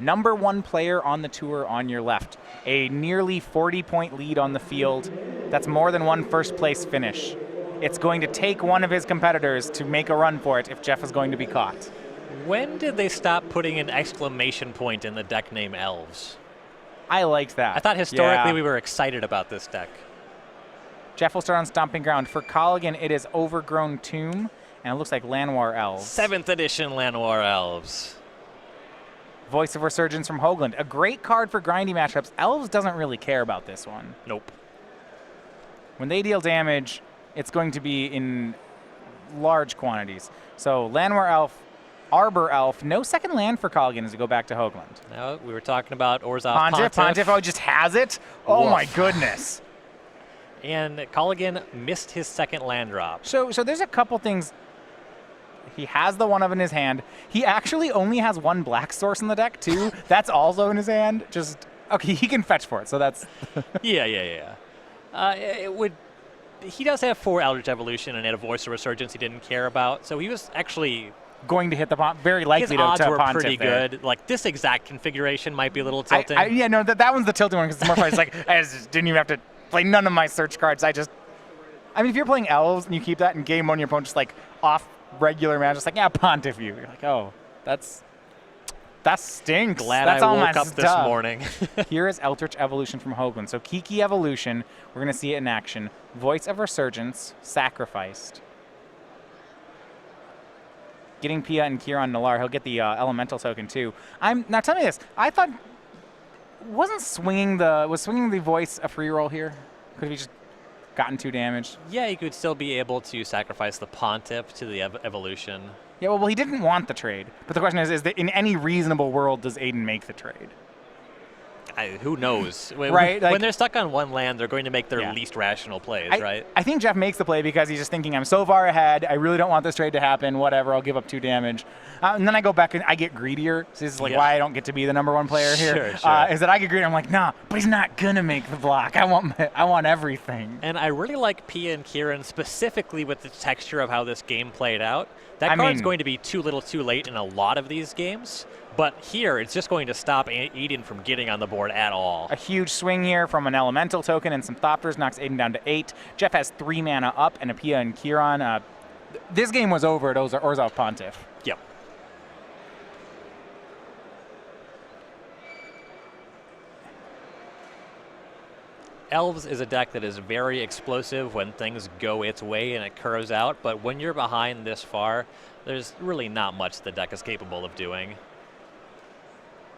#1 player on the tour on your left. A nearly 40-point lead on the field. That's more than one first-place finish. It's going to take one of his competitors to make a run for it if Jeff is going to be caught. When did they stop putting an exclamation point in the deck name Elves? I liked that. I thought historically we were excited about this deck. Jeff will start on Stomping Ground. For Colligan, it is Overgrown Tomb, and it looks like Llanowar Elves. 7th edition Llanowar Elves. Voice of Resurgence from Hoogland. A great card for grindy matchups. Elves doesn't really care about this one. Nope. When they deal damage, it's going to be in large quantities. So Llanowar Elf, Arbor Elf, no second land for Colligan as we go back to Hoogland. Now, we were talking about Orzhov Pontiff. Pontiff, oh, just has it? Oh Woof. my goodness. And Colligan missed his second land drop. So there's a couple things. He has the one of in his hand. He actually only has one black source in the deck too. That's also in his hand. Just, okay, he can fetch for it, so that's. Yeah. He does have 4 Eldritch Evolution and a Voice of Resurgence he didn't care about, so he was actually going to hit the very likely his odds to were Pontiff pretty there. good. Like this exact configuration might be a little tilting. Yeah, no, that one's the tilting one because it's more probably like I just didn't even have to play none of my search cards. I mean, if you're playing Elves and you keep that in game 1, your opponent just like off regular man, just like Pontiff you. You're like, oh, that stinks. Glad that's I all woke my up stuff. this morning. Here is Eldritch Evolution from Hoogland. So Kiki Evolution, we're going to see it in action. Voice of Resurgence, sacrificed. Getting Pia and Kieran Nalar. He'll get the Elemental token too. Now tell me this. I thought, was swinging the Voice a free roll here? Could he just gotten 2 damage? Yeah, you could still be able to sacrifice the Pontiff to the Evolution. Yeah, well, he didn't want the trade. But the question is that in any reasonable world does Aidan make the trade? Who knows? Right? When they're stuck on one land, they're going to make their least rational plays, right? I think Jeff makes the play because he's just thinking, I'm so far ahead, I really don't want this trade to happen, whatever, I'll give up 2 damage. And then I go back and I get greedier. So this is like why I don't get to be the #1 player here. Sure. Is that I get greedy, I'm like, nah, but he's not going to make the block. I want everything. And I really like Pia and Kieran specifically with the texture of how this game played out. That card's going to be too little too late in a lot of these games. But here, it's just going to stop Aidan from getting on the board at all. A huge swing here from an Elemental token and some Thopters knocks Aidan down to 8. Jeff has 3 mana up and a Pia and Kieran. This game was over at Orzhov Pontiff. Yep. Elves is a deck that is very explosive when things go its way and it curves out, but when you're behind this far, there's really not much the deck is capable of doing.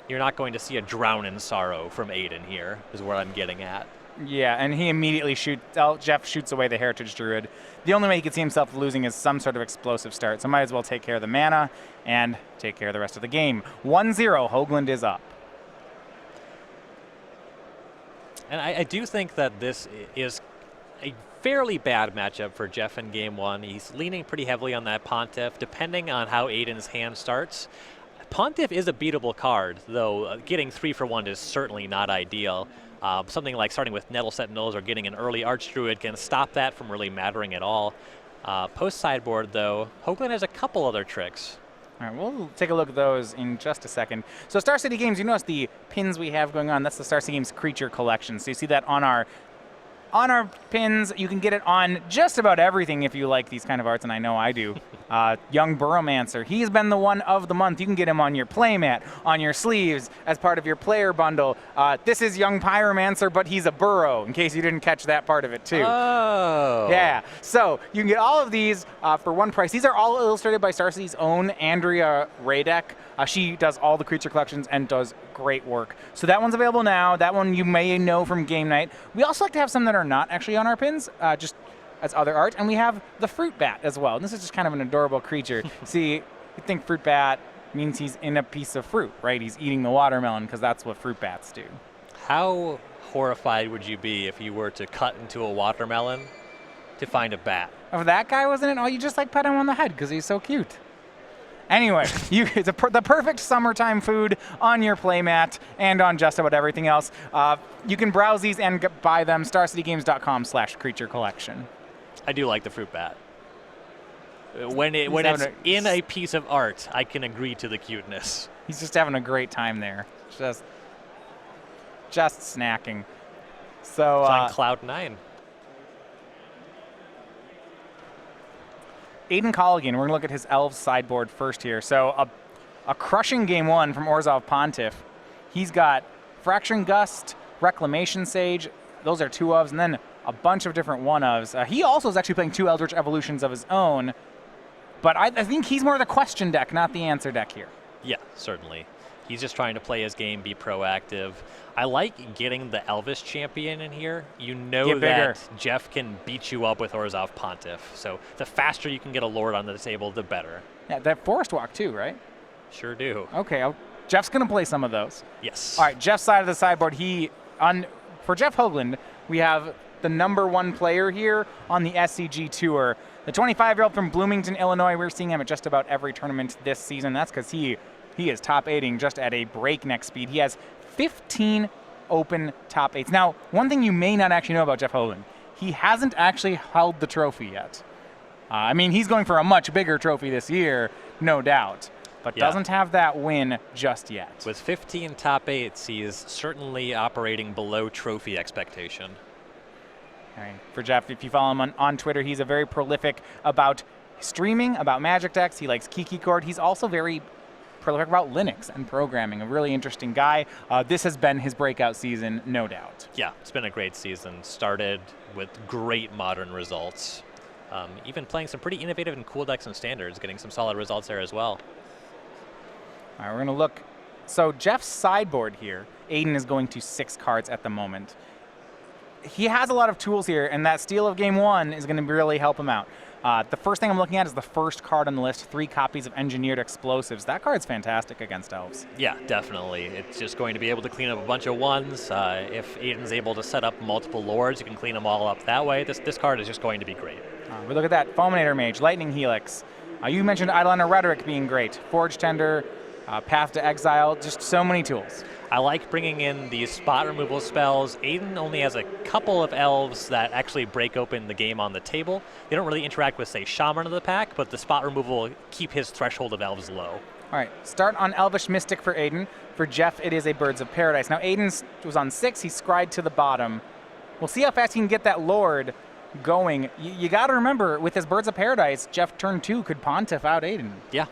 You're not going to see a Drown in Sorrow from Aidan here, is what I'm getting at. Yeah, and he immediately Jeff shoots away the Heritage Druid. The only way he could see himself losing is some sort of explosive start, so might as well take care of the mana and take care of the rest of the game. 1-0, Hoogland is up. And I do think that this is a fairly bad matchup for Jeff in game 1. He's leaning pretty heavily on that Pontiff, depending on how Aidan's hand starts. Pontiff is a beatable card, though getting 3 for 1 is certainly not ideal. Something like starting with Nettle Sentinels or getting an early Archdruid can stop that from really mattering at all. Post-sideboard, though, Hoogland has a couple other tricks. All right, we'll take a look at those in just a second. So Star City Games, you notice the pins we have going on. That's the Star City Games Creature Collection. So you see that on our pins. You can get it on just about everything if you like these kind of arts, and I know I do. Young Burrowmancer, he's been the one of the month. You can get him on your playmat, on your sleeves, as part of your player bundle. This is Young Pyromancer, but he's a burrow, in case you didn't catch that part of it too. Oh. Yeah, so you can get all of these for one price. These are all illustrated by Star City's own Andrea Radek. She does all the creature collections and does great work. So that one's available now. That one you may know from game night. We also like to have some that are not actually on our pins, just as other art. And we have the Fruit Bat as well. And this is just kind of an adorable creature. See, you think Fruit Bat means he's in a piece of fruit, right? He's eating the watermelon because that's what fruit bats do. How horrified would you be if you were to cut into a watermelon to find a bat? If that guy wasn't it, you just like pet him on the head because he's so cute. Anyway, it's the perfect summertime food on your playmat and on just about everything else. You can browse these and buy them, starcitygames.com/creature collection. I do like the Fruit Bat. When it's in a piece of art, I can agree to the cuteness. He's just having a great time there. Just snacking. So it's on cloud 9. Aidan Colligan, we're going to look at his Elves sideboard first here. So a crushing game one from Orzhov Pontiff. He's got Fracturing Gust, Reclamation Sage. Those are 2 ofs, and then a bunch of different 1 ofs. He also is actually playing 2 Eldritch Evolutions of his own. But I think he's more the question deck, not the answer deck here. Yeah, certainly. He's just trying to play his game, be proactive. I like getting the Elvish champion in here. You know that Jeff can beat you up with Orzhov Pontiff. So the faster you can get a Lord on the table, the better. Yeah, that Forest Walk too, right? Sure do. Okay, Jeff's going to play some of those. Yes. All right, Jeff's side of the sideboard. For Jeff Hoogland, we have the #1 player here on the SCG Tour. The 25-year-old from Bloomington, Illinois. We're seeing him at just about every tournament this season. That's because he is top 8ing just at a breakneck speed. He has 15 open top 8s. Now, one thing you may not actually know about Jeff Hoogland, he hasn't actually held the trophy yet. I mean, he's going for a much bigger trophy this year, no doubt, but doesn't have that win just yet. With 15 top 8s, he is certainly operating below trophy expectation. All right. For Jeff, if you follow him on Twitter, he's a very prolific about streaming, about Magic decks. He likes Kiki Cord. He's also very prolific about Linux and programming. A really interesting guy. This has been his breakout season, no doubt. Yeah, it's been a great season. Started with great modern results. Even playing some pretty innovative and cool decks and standards, getting some solid results there as well. All right, we're going to look. So Jeff's sideboard here, Aidan is going to 6 cards at the moment. He has a lot of tools here, and that steal of game 1 is going to really help him out. The first thing I'm looking at is the first card on the list, 3 copies of Engineered Explosives. That card's fantastic against Elves. Yeah, definitely. It's just going to be able to clean up a bunch of 1s. If Aidan's able to set up multiple Lords, you can clean them all up that way. This card is just going to be great. We look at that. Fulminator Mage, Lightning Helix. You mentioned Eidolon Rhetoric being great. Forge Tender, Path to Exile, just so many tools. I like bringing in these spot removal spells. Aidan only has a couple of Elves that actually break open the game on the table. They don't really interact with, say, Shaman of the pack, but the spot removal will keep his threshold of Elves low. All right, start on Elvish Mystic for Aidan. For Jeff, it is a Birds of Paradise. Now, Aidan was on 6. He scried to the bottom. We'll see how fast he can get that Lord going. You got to remember, with his Birds of Paradise, Jeff turn 2 could Pontiff out Aidan. Yeah.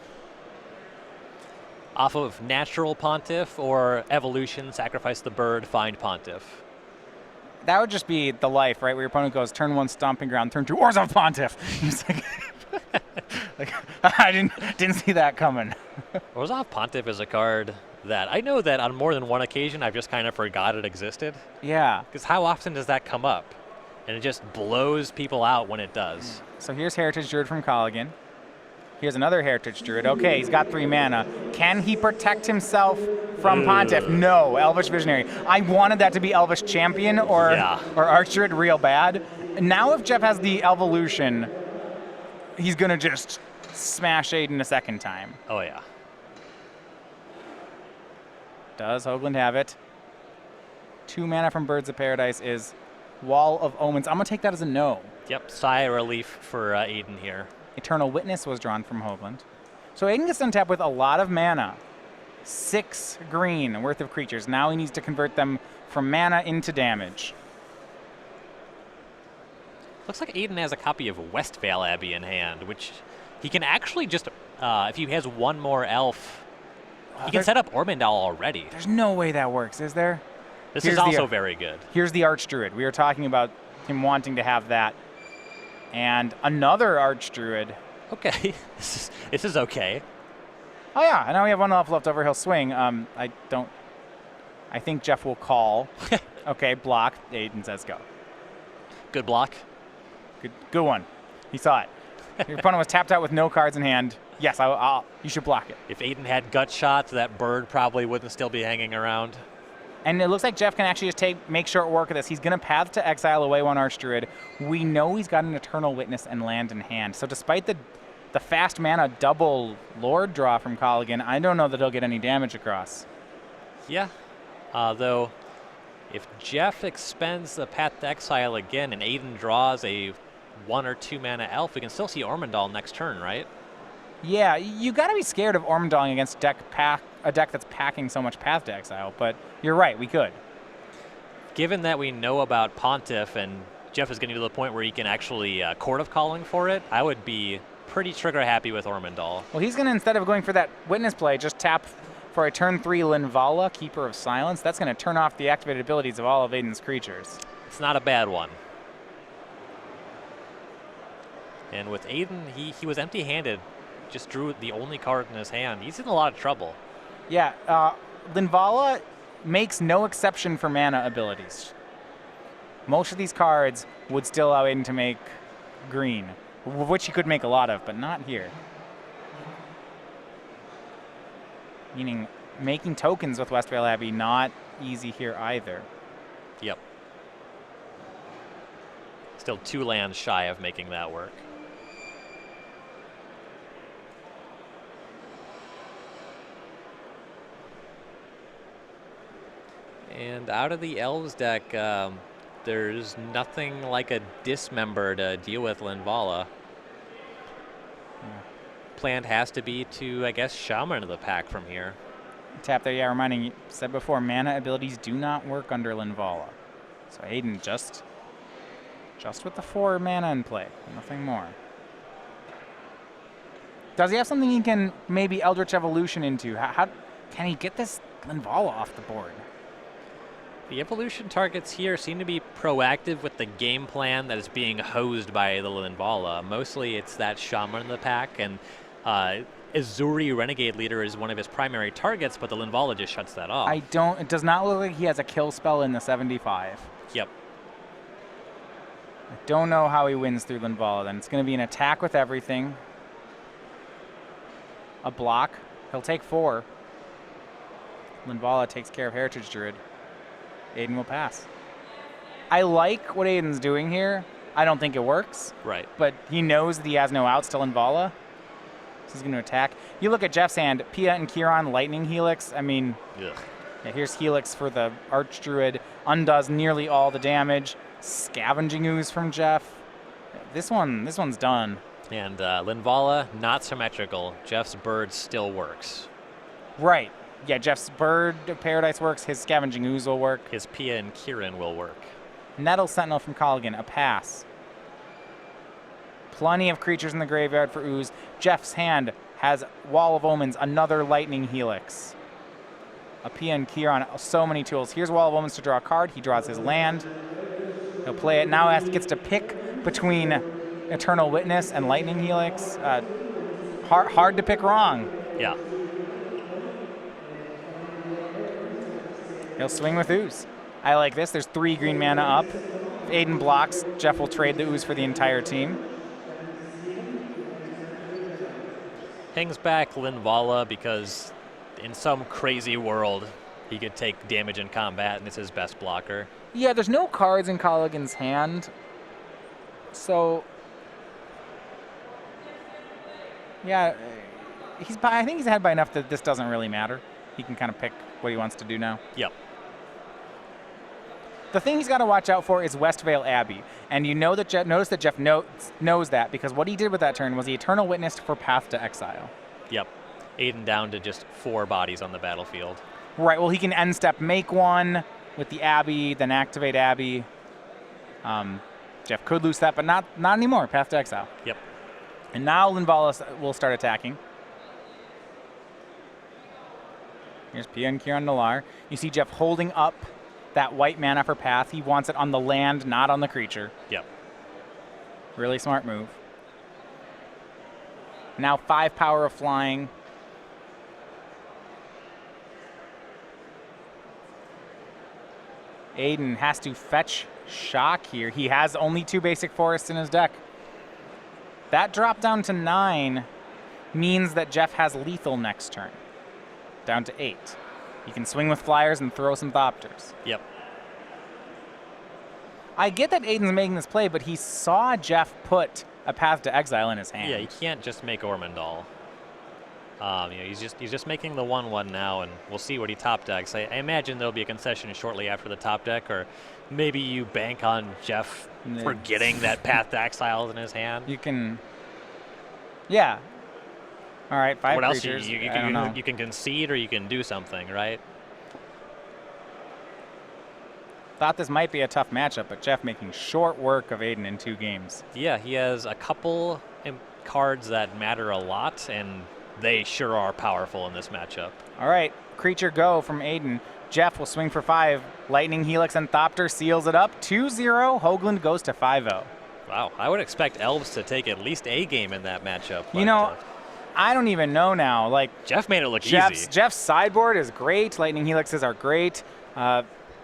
Off of natural Pontiff or evolution, sacrifice the bird, find Pontiff. That would just be the life, right? Where your opponent goes, turn 1 Stomping Ground, turn 2 Orzhov Pontiff. He's like, I didn't see that coming. Orzhov Pontiff is a card that I know that on more than one occasion I've just kind of forgot it existed. Yeah. Because how often does that come up? And it just blows people out when it does. So here's Heritage Druid from Colligan. Here's another Heritage Druid. Okay, he's got 3 mana. Can he protect himself from Pontiff? No, Elvish Visionary. I wanted that to be Elvish Champion or Archdruid real bad. Now if Jeff has the Evolution, he's going to just smash Aidan a second time. Oh, yeah. Does Hoogland have it? 2 mana from Birds of Paradise is Wall of Omens. I'm going to take that as a no. Yep, sigh of relief for Aidan here. Eternal Witness was drawn from Hoogland. So Aidan gets untapped with a lot of mana. 6 green worth of creatures. Now he needs to convert them from mana into damage. Looks like Aidan has a copy of Westvale Abbey in hand, which he can actually just, if he has 1 more elf, he can set up Ormandal already. There's no way that works, is there? This is also very good. Here's the Archdruid. We were talking about him wanting to have that. And another Archdruid. Okay, this is okay. Oh yeah, and now we have 1 elf left over. He'll swing. I think Jeff will call. Okay, block. Aidan says go. Good block. Good one. He saw it. Your opponent was tapped out with no cards in hand. Yes, you should block it. If Aidan had gut shots, that bird probably wouldn't still be hanging around. And it looks like Jeff can actually just make short work of this. He's going to Path to Exile away 1 Archdruid. We know he's got an Eternal Witness and land in hand. So despite the fast mana double Lord draw from Colligan, I don't know that he'll get any damage across. Yeah, though if Jeff expends the Path to Exile again and Aidan draws a 1 or 2 mana elf, we can still see Ormondal next turn, right? Yeah, you got to be scared of Ormondalling against a deck that's packing so much Path to Exile, but you're right, we could. Given that we know about Pontiff and Jeff is getting to the point where he can actually Court of Calling for it, I would be pretty trigger happy with Ormondal. Well, he's going to, instead of going for that Witness play, just tap for a turn 3 Linvala, Keeper of Silence. That's going to turn off the activated abilities of all of Aidan's creatures. It's not a bad one. And with Aidan, he was empty-handed, just drew the only card in his hand. He's in a lot of trouble. Yeah, Linvala makes no exception for mana abilities. Most of these cards would still allow Aidan to make green, which he could make a lot of, but not here. Meaning making tokens with Westvale Abbey not easy here either. Yep. Still 2 lands shy of making that work. And out of the Elves deck, there's nothing like a Dismember to deal with Linvala. Plan has to be to, I guess, Shaman of the pack from here. Tap there, yeah, reminding you, said before, mana abilities do not work under Linvala. So Aidan just with the 4 mana in play, nothing more. Does he have something he can maybe Eldritch Evolution into? How can he get this Linvala off the board? The evolution targets here seem to be proactive with the game plan that is being hosed by the Linvala. Mostly it's that Shaman in the pack, and Azuri Renegade Leader is one of his primary targets, but the Linvala just shuts that off. It does not look like he has a kill spell in the 75. Yep. I don't know how he wins through Linvala then. It's going to be an attack with everything. A block. He'll take 4. Linvala takes care of Heritage Druid. Aidan will pass. I like what Aidan's doing here. I don't think it works. Right. But he knows that he has no outs to Linvala. So he's going to attack. You look at Jeff's hand. Pia and Kieran, Lightning Helix. I mean, yeah, here's Helix for the Archdruid. Undoes nearly all the damage. Scavenging Ooze from Jeff. This one's done. And Linvala, not symmetrical. Jeff's Bird still works. Right. Yeah, Jeff's Bird of Paradise works. His Scavenging Ooze will work. His Pia and Kieran will work. Nettle Sentinel from Colligan, a pass. Plenty of creatures in the graveyard for Ooze. Jeff's hand has Wall of Omens, another Lightning Helix. A Pia and Kieran, so many tools. Here's Wall of Omens to draw a card. He draws his land. He'll play it. Now gets to pick between Eternal Witness and Lightning Helix. Hard to pick wrong. Yeah. He'll swing with Ooze. I like this. There's 3 green mana up. If Aidan blocks, Jeff will trade the Ooze for the entire team. Hangs back Linvala because in some crazy world he could take damage in combat and it's his best blocker. Yeah, there's no cards in Colligan's hand. So, yeah, I think he's ahead by enough that this doesn't really matter. He can kind of pick what he wants to do now. Yep. The thing he's got to watch out for is Westvale Abbey. And you know that notice that Jeff knows that because what he did with that turn was he Eternal Witnessed for Path to Exile. Yep. Aidan down to just 4 bodies on the battlefield. Right, well, he can end step make 1 with the Abbey, then activate Abbey. Jeff could lose that, but not anymore. Path to Exile. Yep. And now Linvala will start attacking. Here's Pia and Kieran Nalar. You see Jeff holding up that white mana for Path. He wants it on the land, not on the creature. Yep. Really smart move. Now 5 power of flying. Aidan has to fetch Shock here. He has only 2 basic forests in his deck. That drop down to 9 means that Jeff has lethal next turn. Down to 8. You can swing with flyers and throw some Thopters. Yep. I get that Aidan's making this play, but he saw Jeff put a Path to Exile in his hand. Yeah, you can't just make Ormondal. He's just making the 1/1 now, and we'll see what he top decks. I imagine there'll be a concession shortly after the top deck, or maybe you bank on Jeff forgetting that Path to Exile is in his hand. You can, yeah. All right, 5 what else? creatures. You can concede or you can do something, right? Thought this might be a tough matchup, but Jeff making short work of Aidan in 2 games. Yeah, he has a couple cards that matter a lot, and they sure are powerful in this matchup. All right, creature go from Aidan. Jeff will swing for 5. Lightning, Helix, and Thopter seals it up. 2-0. Hoogland goes to 5-0. Wow, I would expect Elves to take at least a game in that matchup. You know, I don't even know now. Like, Jeff made it look easy. Jeff's sideboard is great. Lightning Helixes are great.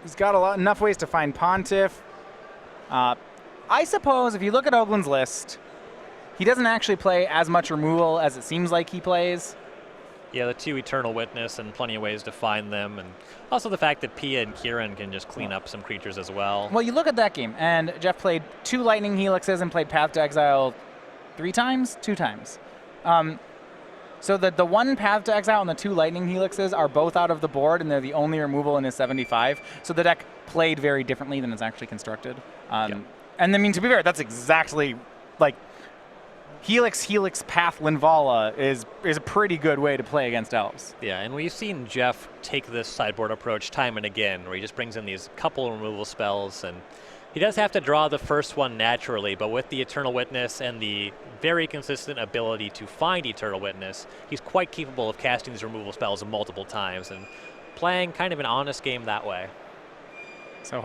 He's got enough ways to find Pontiff. I suppose if you look at Hoogland's list, he doesn't actually play as much removal as it seems like he plays. Yeah, the 2 Eternal Witness and plenty of ways to find them, and also the fact that Pia and Kieran can just clean up some creatures as well. Well, you look at that game, and Jeff played 2 Lightning Helixes and played Path to Exile 3 times? 2 times. So the 1 Path to Exile and the 2 Lightning Helixes are both out of the board, and they're the only removal in his 75. So the deck played very differently than it's actually constructed. And I mean, to be fair, that's exactly like Helix, Path, Linvala is a pretty good way to play against Elves. Yeah, and we've seen Jeff take this sideboard approach time and again, where he just brings in these couple removal spells, and he does have to draw the first one naturally, but with the Eternal Witness and the very consistent ability to find Eternal Witness, he's quite capable of casting these removal spells multiple times and playing kind of an honest game that way. So